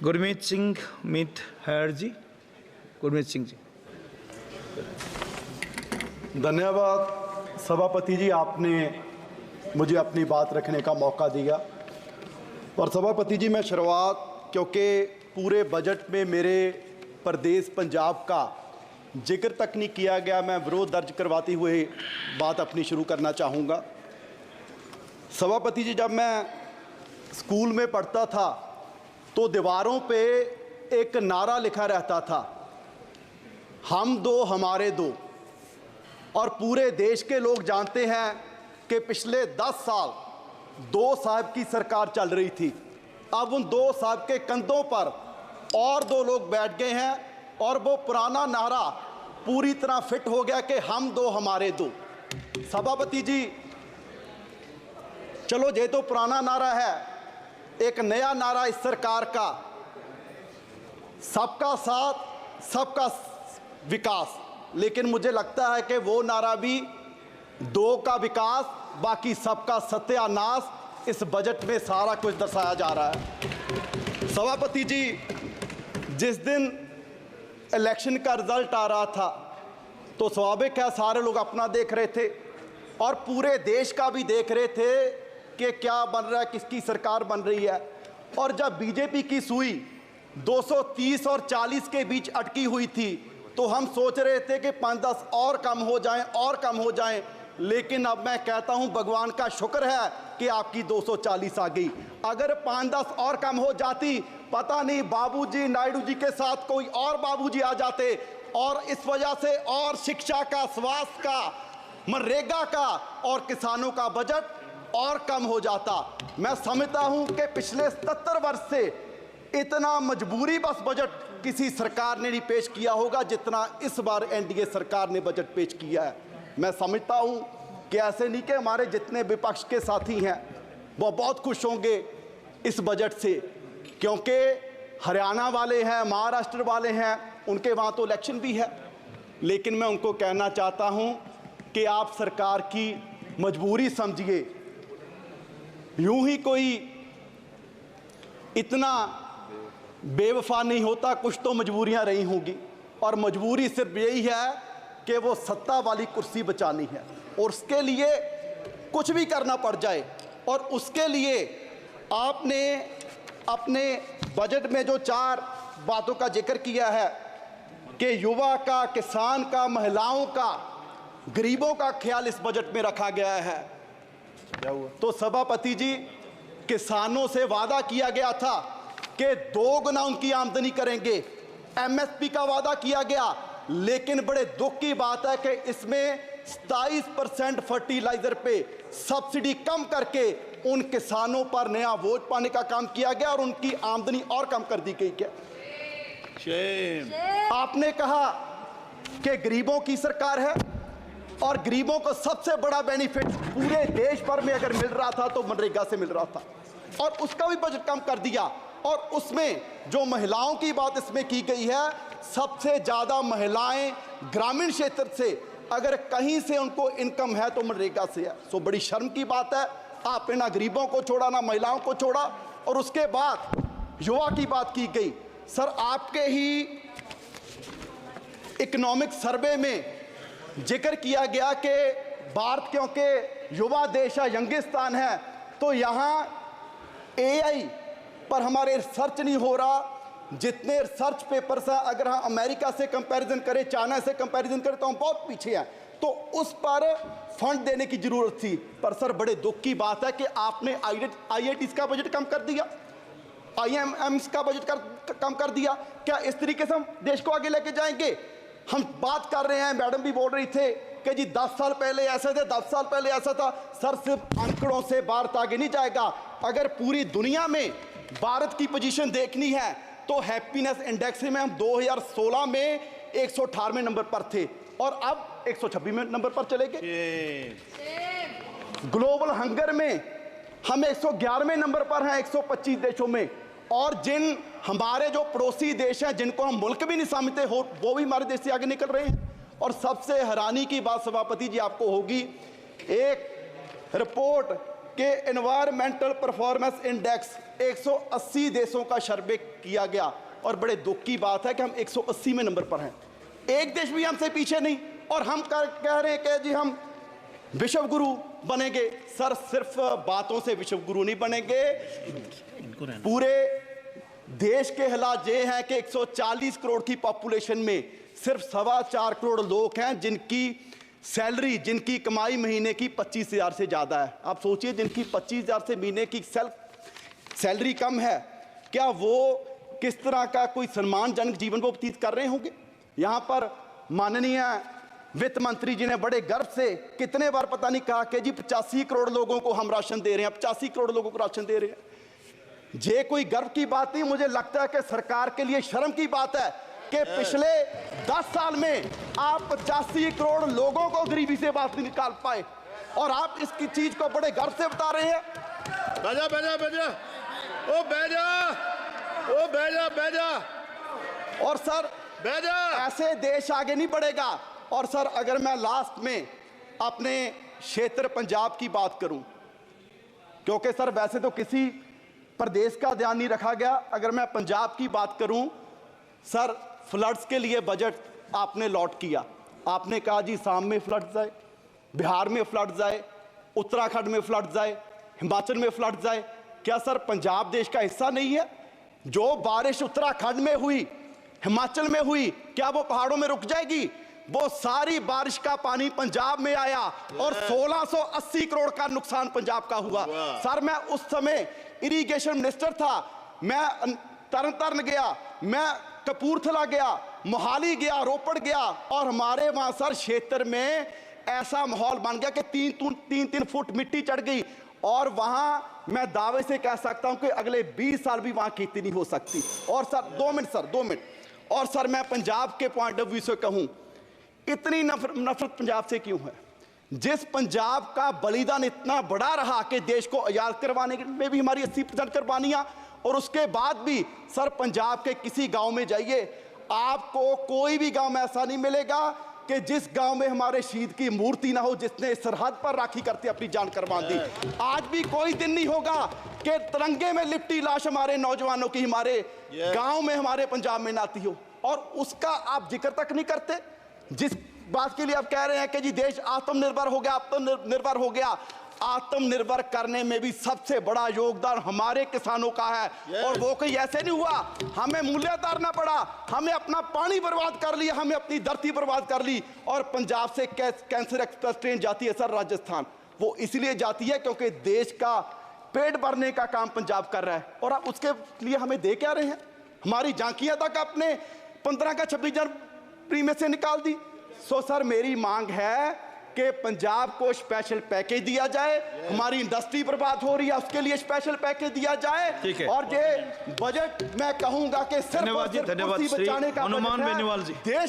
गुरमीत सिंह मीत हैर जी, गुरमीत सिंह जी। धन्यवाद सभापति जी, आपने मुझे अपनी बात रखने का मौका दिया। और सभापति जी, मैं शुरुआत, क्योंकि पूरे बजट में मेरे प्रदेश पंजाब का जिक्र तक नहीं किया गया, मैं विरोध दर्ज करवाते हुए बात अपनी शुरू करना चाहूँगा। सभापति जी, जब मैं स्कूल में पढ़ता था तो दीवारों पे एक नारा लिखा रहता था, हम दो हमारे दो। और पूरे देश के लोग जानते हैं कि पिछले 10 साल 2 साहब की सरकार चल रही थी। अब उन 2 साहब के कंधों पर और 2 लोग बैठ गए हैं और वो पुराना नारा पूरी तरह फिट हो गया कि हम दो हमारे दो। सभापति जी, चलो ये तो पुराना नारा है, एक नया नारा इस सरकार का, सबका साथ सबका विकास। लेकिन मुझे लगता है कि वो नारा भी 2 का विकास बाकी सबका सत्यानाश इस बजट में सारा कुछ दर्शाया जा रहा है। सभापति जी, जिस दिन इलेक्शन का रिजल्ट आ रहा था तो स्वाभाविक है सारे लोग अपना देख रहे थे और पूरे देश का भी देख रहे थे कि क्या बन रहा है, किसकी सरकार बन रही है। और जब बीजेपी की सुई 230 और 40 के बीच अटकी हुई थी तो हम सोच रहे थे कि 5-10 और कम हो जाएं और कम हो जाएं। लेकिन अब मैं कहता हूं भगवान का शुक्र है कि आपकी 240 आ गई। अगर 5-10 और कम हो जाती, पता नहीं बाबूजी नायडू जी के साथ कोई और बाबूजी आ जाते और इस वजह से और शिक्षा का, स्वास्थ्य का, मनरेगा का और किसानों का बजट और कम हो जाता। मैं समझता हूं कि पिछले 77 वर्ष से इतना मजबूरी बस बजट किसी सरकार ने नहीं पेश किया होगा जितना इस बार एनडीए सरकार ने बजट पेश किया है। मैं समझता हूं कि ऐसे नहीं कि हमारे जितने विपक्ष के साथी हैं वो बहुत खुश होंगे इस बजट से, क्योंकि हरियाणा वाले हैं, महाराष्ट्र वाले हैं, उनके वहाँ तो इलेक्शन भी है। लेकिन मैं उनको कहना चाहता हूं कि आप सरकार की मजबूरी समझिए। यूं ही कोई इतना बेवफा नहीं होता, कुछ तो मजबूरियां रही होंगी और मजबूरी सिर्फ यही है कि वो सत्ता वाली कुर्सी बचानी है और उसके लिए कुछ भी करना पड़ जाए। और उसके लिए आपने अपने बजट में जो 4 बातों का जिक्र किया है कि युवा का, किसान का, महिलाओं का, गरीबों का ख्याल इस बजट में रखा गया है। क्या हुआ? तो सभापति जी, किसानों से वादा किया गया था कि 2 गुना उनकी आमदनी करेंगे, एमएसपी का वादा किया गया। लेकिन बड़े दुख की बात है कि इसमें 27% फर्टिलाइजर पे सब्सिडी कम करके उन किसानों पर नया वोट पाने का काम किया गया और उनकी आमदनी और कम कर दी गई। क्या आपने कहा कि गरीबों की सरकार है और गरीबों को सबसे बड़ा बेनिफिट पूरे देश भर में अगर मिल रहा था तो मनरेगा से मिल रहा था और उसका भी बजट कम कर दिया। और उसमें जो महिलाओं की बात इसमें की गई है, सबसे ज़्यादा महिलाएं ग्रामीण क्षेत्र से, अगर कहीं से उनको इनकम है तो मनरेगा से है। सो बड़ी शर्म की बात है, आपने ना गरीबों को छोड़ा ना महिलाओं को छोड़ा। और उसके बाद युवा की बात की गई। सर, आपके ही इकोनॉमिक सर्वे में जिक्र किया गया कि भारत क्योंकि युवा देश है, यंगिस्तान है, तो यहाँ एआई पर हमारे रिसर्च नहीं हो रहा। जितने रिसर्च पेपर्स हैं, अगर हम अमेरिका से कंपैरिजन करें, चाइना से कंपैरिजन करें तो हम बहुत पीछे हैं। तो उस पर फंड देने की जरूरत थी। पर सर, बड़े दुख की बात है कि आपने आईआईटीज का बजट कम कर दिया, आईएमएम्स का बजट कम कर दिया। क्या इस तरीके से हम देश को आगे लेके जाएंगे? हम बात कर रहे हैं, मैडम भी बोल रही थे कि जी 10 साल पहले ऐसे थे, 10 साल पहले ऐसा था। सर, सिर्फ आंकड़ों से भारत आगे नहीं जाएगा। अगर पूरी दुनिया में भारत की पोजीशन देखनी है तो हैप्पीनेस इंडेक्स में हम 2016 में 118वें नंबर पर थे और अब 126वें नंबर पर चले गए। ग्लोबल हंगर में हम 111वें नंबर पर हैं 125 देशों में। और जिन हमारे जो पड़ोसी देश हैं, जिनको हम मुल्क भी नहीं समझते हो, वो भी हमारे देश से आगे निकल रहे हैं। और सबसे हैरानी की बात सभापति जी आपको होगी, एक रिपोर्ट के एनवायरमेंटल परफॉर्मेंस इंडेक्स 180 देशों का सर्वे किया गया और बड़े दुख की बात है कि हम 180वें नंबर पर हैं। एक देश भी हमसे पीछे नहीं और हम कह रहे हैं कि जी हम विश्व गुरु बनेंगे। सर सिर्फ बातों से विश्व गुरु नहीं बनेंगे। पूरे देश के हालात ये हैं कि 140 करोड़ की पॉपुलेशन में सिर्फ 4.25 करोड़ लोग हैं जिनकी सैलरी, जिनकी कमाई महीने की 25,000 से ज़्यादा है। आप सोचिए, जिनकी 25,000 से महीने की सैलरी कम है, क्या वो किस तरह का कोई सम्मानजनक जीवन वो व्यतीत कर रहे होंगे। यहाँ पर माननीय वित्त मंत्री जी ने बड़े गर्व से कितने बार पता नहीं कहा कि जी 85 करोड़ लोगों को हम राशन दे रहे हैं, 85 करोड़ लोगों को राशन दे रहे हैं। ये कोई गर्व की बात नहीं, मुझे लगता है कि सरकार के लिए शर्म की बात है कि पिछले 10 साल में आप 85 करोड़ लोगों को गरीबी से बाहर नहीं निकाल पाए और आप इसकी चीज को बड़े गर्व से बता रहे हैं। बैजा बैजा बैजा ओ बैजा ओ बैजा बैजा और सर बैजा ऐसे देश आगे नहीं बढ़ेगा। और सर अगर मैं लास्ट में अपने क्षेत्र पंजाब की बात करूं, क्योंकि सर वैसे तो किसी प्रदेश का ध्यान नहीं रखा गया, अगर मैं पंजाब की बात करूं, सर फ्लड्स के लिए बजट आपने लॉट किया। आपने कहा जी शाम में फ्लड्स आए, बिहार में फ्लड्स आए, उत्तराखंड में फ्लड्स आए, हिमाचल में फ्लड्स आए। क्या सर पंजाब देश का हिस्सा नहीं है? जो बारिश उत्तराखंड में हुई, हिमाचल में हुई, क्या वो पहाड़ों में रुक जाएगी? वो सारी बारिश का पानी पंजाब में आया और 1680 करोड़ का नुकसान पंजाब का हुआ। सर मैं उस समय इरिगेशन मिनिस्टर था, मैं तरन तारण गया, मैं कपूरथला गया, मोहाली गया, रोपड़ गया और हमारे वहां सर क्षेत्र में ऐसा माहौल बन गया कि 3-3 फुट मिट्टी चढ़ गई और वहां मैं दावे से कह सकता हूं कि अगले 20 साल भी वहां खेती नहीं हो सकती। और सर 2 मिनट और सर मैं पंजाब के पॉइंट ऑफ व्यू से कहूं, इतनी नफरत पंजाब से क्यों है? जिस पंजाब का बलिदान इतना बड़ा रहा कि देश को आजाद करवाने में भी हमारी 80% कुर्बानियां, और उसके बाद भी सर पंजाब के किसी गांव में जाइए, आपको कोई भी गांव में ऐसा नहीं मिलेगा कि जिस गांव में हमारे शहीद की मूर्ति ना हो, जिसने सरहद पर राखी करते अपनी जान कुर्बान दी। आज भी कोई दिन नहीं होगा कि तिरंगे में लिपटी लाश हमारे नौजवानों की हमारे गांव में, हमारे पंजाब में ना आती हो, और उसका आप जिक्र तक नहीं करते। जिस बात के लिए आप कह रहे हैं कि जी देश आत्मनिर्भर हो गया, आत्मनिर्भर हो गया, आत्मनिर्भर करने में भी सबसे बड़ा योगदान हमारे किसानों का है। और वो कोई ऐसे नहीं हुआ, हमें मूल्य उतारना पड़ा, हमें अपना पानी बर्बाद कर लिया, हमें अपनी धरती बर्बाद कर ली। और पंजाब से कैंसर एक्सप्रेस ट्रेन जाती है सर राजस्थान, वो इसलिए जाती है क्योंकि देश का पेट भरने का काम पंजाब कर रहा है। और आप उसके लिए हमें दे क्या रहे हैं? हमारी झांकियां तक आपने 15 का 26 जनवरी में से निकाल दी। सो सर मेरी मांग है कि पंजाब को स्पेशल पैकेज दिया जाए, हमारी इंडस्ट्री बर्बाद हो रही है उसके लिए स्पेशल पैकेज दिया जाए। और ये बजट मैं कहूंगा कि सिर्फ धन्यवाद जी, धन्यवाद बचाने का हनुमान बेनीवाल जी। देश